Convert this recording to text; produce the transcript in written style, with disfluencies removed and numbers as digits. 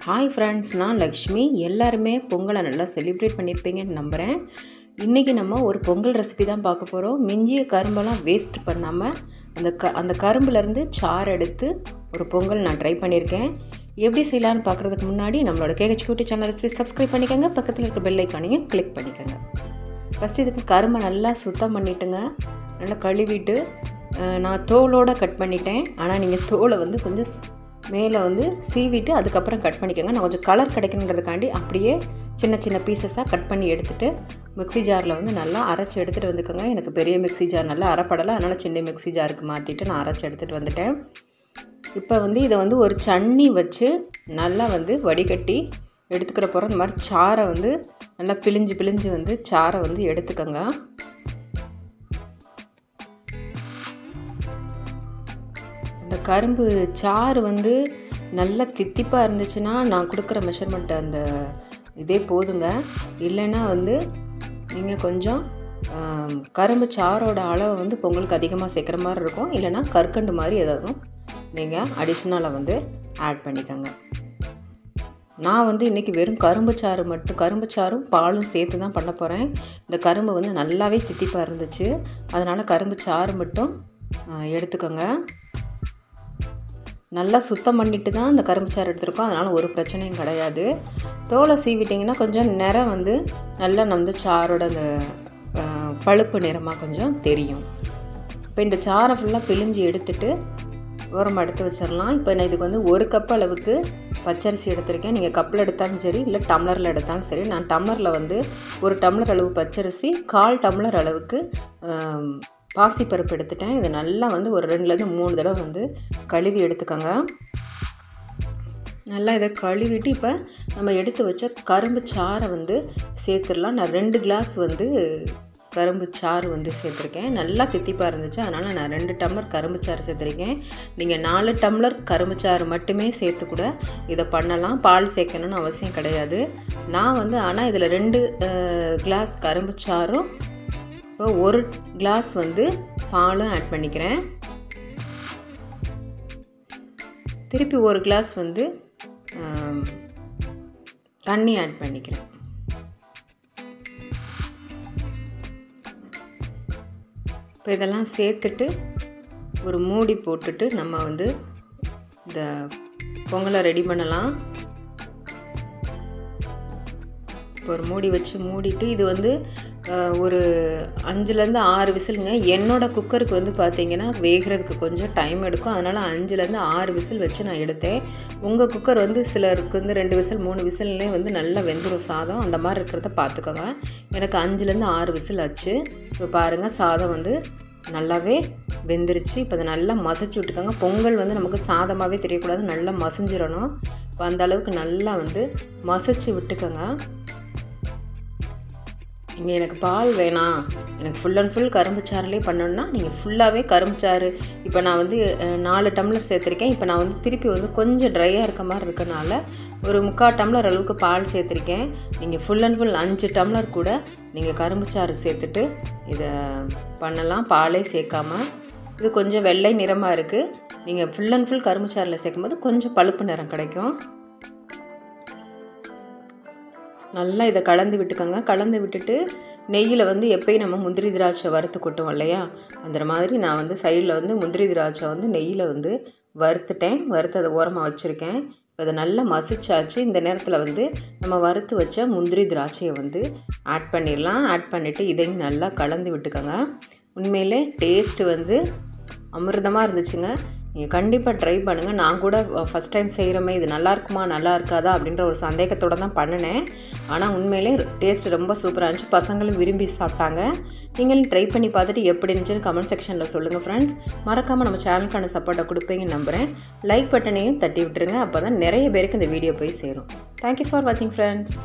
Hi friends, நான் லக்ஷ்மி. எல்லாருமே பொங்கலை நல்லா செலிப்ரேட் பண்ணியிருப்பீங்கன்னு நம்புகிறேன். இன்றைக்கி நம்ம ஒரு பொங்கல் ரெசிபி தான் பார்க்க போகிறோம். மிஞ்சிய கரும்பெல்லாம் வேஸ்ட் பண்ணாமல் அந்த கரும்புலேருந்து சாறு எடுத்து ஒரு பொங்கல் நான் ட்ரை பண்ணியிருக்கேன். எப்படி செய்யலான்னு பார்க்குறதுக்கு முன்னாடி நம்மளோட KH cutie channel recipe subscribe பண்ணிக்கோங்க. பக்கத்தில் இருக்க பெல் ஐக்கானையும் கிளிக் பண்ணிக்கோங்க. ஃபஸ்ட்டு இதுக்கு கரும்பை நல்லா சுத்தம் பண்ணிவிட்டுங்க. நல்லா கழுவிட்டு நான் தோலோடு கட் பண்ணிட்டேன். ஆனால் நீங்கள் தோலை கொஞ்சம் மேலே சீவிட்டு அதுக்கப்புறம் கட் பண்ணிக்கோங்க. நான் கொஞ்சம் கலர் கிடைக்கணுன்றதுக்காண்டி அப்படியே சின்ன சின்ன பீசஸாக கட் பண்ணி எடுத்துகிட்டு மிக்ஸி ஜாரில் நல்லா அரைச்சி எடுத்துகிட்டு வந்துக்கோங்க. எனக்கு பெரிய மிக்ஸி ஜார் நல்லா அரைப்படலை, அதனால் சின்ன மிக்ஸி ஜாருக்கு மாற்றிட்டு நான் அரைச்சி எடுத்துகிட்டு வந்துட்டேன். இப்போ இதை ஒரு சன்னி வச்சு நல்லா வடிகட்டி எடுத்துக்கிற போகிறோம். இந்த மாதிரி சாறை நல்லா பிழிஞ்சு சாறை எடுத்துக்கோங்க. இந்த கரும்பு சாறு நல்லா தித்திப்பாக இருந்துச்சுன்னா நான் கொடுக்குற மெஷர்மெண்ட்டு அந்த இதே போதுங்க. இல்லைன்னா நீங்கள் கொஞ்சம் கரும்பு சாரோட அளவை பொங்கலுக்கு அதிகமாக சேர்க்குற மாதிரி இருக்கும். இல்லைனா கற்கண்டு மாதிரி ஏதாவது நீங்கள் அடிஷ்னலாக ஆட் பண்ணிக்கோங்க. நான் இன்றைக்கி வெறும் கரும்பு சாறும் பாலும் சேர்த்து தான் பண்ண போகிறேன். இந்த கரும்பு நல்லாவே தித்திப்பாக இருந்துச்சு, அதனால் கரும்பு சாறு மட்டும் எடுத்துக்கோங்க. நல்லா சுத்தம் பண்ணிவிட்டு தான் இந்த கரும்பு சாறு எடுத்துருக்கோம், அதனால் ஒரு பிரச்சனையும் கிடையாது. தோலை சீவிட்டிங்கன்னா கொஞ்சம் நிறம் நல்லா சாரோட அந்த பழுப்பு நிறமாக கொஞ்சம் தெரியும். இப்போ இந்த சாறை ஃபுல்லாக பிழிஞ்சு எடுத்துட்டு ஓரமாக எடுத்து வச்சிடலாம். இப்போ நான் இதுக்கு ஒரு கப் அளவுக்கு பச்சரிசி எடுத்திருக்கேன். நீங்கள் கப்பில் எடுத்தாலும் சரி, இல்லை டம்ளரில் எடுத்தாலும் சரி. நான் டம்ளரில் ஒரு டம்ளர் அளவு பச்சரிசி, 1/4 டம்ளர் அளவுக்கு பாசிப்பருப்பு எடுத்துட்டேன். இது நல்லா ஒரு 2லேருந்து 3 தடவை கழுவி எடுத்துக்கோங்க. நல்லா இதை கழுவிட்டு இப்போ நம்ம எடுத்து வச்ச கரும்பு சாறை சேர்த்துடலாம். நான் 2 கிளாஸ் கரும்பு சாறு சேர்த்துருக்கேன். நல்லா தித்திப்பாக இருந்துச்சு, அதனால் நான் 2 டம்ளர் கரும்பு சாறு சேர்த்துருக்கேன். நீங்கள் 4 டம்ளர் கரும்பு சாறு மட்டுமே சேர்த்து கூட இதை பண்ணலாம். பால் சேர்க்கணும்னு அவசியம் கிடையாது. நான் ஆனால் இதில் 2 கிளாஸ் கரும்பு சாறும் இப்போ 1 கிளாஸ் பாலும் ஆட் பண்ணிக்கிறேன். திருப்பி 1 கிளாஸ் தண்ணி ஆட் பண்ணிக்கிறேன். இப்போ இதெல்லாம் சேர்த்துட்டு ஒரு மூடி போட்டுட்டு நம்ம இந்த பொங்கலை ரெடி பண்ணலாம். இப்போ ஒரு மூடி வச்சு மூடிட்டு இது ஒரு 5லேருந்து 6 விசிலுங்க. என்னோடய குக்கருக்கு பார்த்தீங்கன்னா வேகிறதுக்கு கொஞ்சம் டைம் எடுக்கும், அதனால் 5லேருந்து 6 விசில் வச்சு நான் எடுத்தேன். உங்கள் குக்கர் சிலருக்கு 2 விசில் 3 விசில்லே நல்லா வெந்துடும் சாதம். அந்த மாதிரி இருக்கிறத பார்த்துக்கோங்க. எனக்கு 5லேருந்து 6 விசில் ஆச்சு. இப்போ பாருங்கள், சாதம் நல்லாவே வெந்துருச்சு. இப்போ அதை நல்லா மசிச்சு விட்டுக்கோங்க. பொங்கல் நமக்கு சாதமாகவே தெரியக்கூடாது, நல்லா மசிஞ்சிடணும். இப்போ அந்த அளவுக்கு நல்லா மசிச்சு விட்டுக்கோங்க. இங்கே எனக்கு பால் வேணாம், எனக்கு ஃபுல் அண்ட் ஃபுல் கரும்பு சாறுலேயே பண்ணணுன்னா நீங்கள் ஃபுல்லாகவே கரும்பு சாறு. இப்போ நான் 4 டம்ளர் சேர்த்துருக்கேன். இப்போ நான் திருப்பி கொஞ்சம் ட்ரையாக இருக்க மாதிரி இருக்கனால ஒரு 3/4 டம்ளர் அளவுக்கு பால் சேர்த்துருக்கேன். நீங்கள் ஃபுல் அண்ட் ஃபுல் 5 டம்ளர் கூட நீங்கள் கரும்பு சாறு சேர்த்துட்டு இதை பண்ணலாம், பாலே சேர்க்காமல். இது கொஞ்சம் வெள்ளை நிறமாக இருக்குது. நீங்கள் ஃபுல் அண்ட் ஃபுல் கரும்பு சாறில் சேர்க்கும்போது கொஞ்சம் பழுப்பு நிறம் கிடைக்கும். நல்லா இதை கலந்து விட்டுக்கோங்க. கலந்து விட்டுட்டு நெய்யில் எப்பயும் நம்ம முந்திரி திராட்சை வறுத்து கொட்டுவோம் இல்லையா, அந்த மாதிரி நான் சைடில் முந்திரி திராட்சை நெய்யில் வறுத்துட்டேன். வறுத்து அதை ஓரமாக வச்சுருக்கேன். அதை நல்லா மசிச்சாச்சு. இந்த நேரத்தில் நம்ம வறுத்து வச்ச முந்திரி திராட்சையை ஆட் பண்ணிடலாம். ஆட் பண்ணிவிட்டு இதையும் நல்லா கலந்து விட்டுக்கோங்க. உண்மையிலே டேஸ்ட்டு அமிர்தமாக இருந்துச்சுங்க. நீங்கள் கண்டிப்பாக ட்ரை பண்ணுங்கள். நான் கூட ஃபஸ்ட் டைம் செய்கிறோமே, இது நல்லா இருக்குமா நல்லா இருக்காதா அப்படின்ற ஒரு சந்தேகத்தோடு தான் பண்ணினேன். ஆனால் உண்மையிலே டேஸ்ட் ரொம்ப சூப்பராக இருந்துச்சு. பசங்களும் விரும்பி சாப்பிட்டாங்க. நீங்களும் ட்ரை பண்ணி பார்த்துட்டு எப்படி இருந்துச்சுன்னு கமெண்ட் செக்ஷனில் சொல்லுங்கள் ஃப்ரெண்ட்ஸ். மறக்காமல் நம்ம சேனலுக்கான சப்போர்ட்டை கொடுப்பீங்கன்னு நம்புகிறேன். லைக் பட்டனையும் தட்டி விட்டுருங்க, அப்போ தான் நிறைய பேருக்கு இந்த வீடியோ போய் சேரும். தேங்க்யூ ஃபார் வாட்சிங் ஃப்ரெண்ட்ஸ்.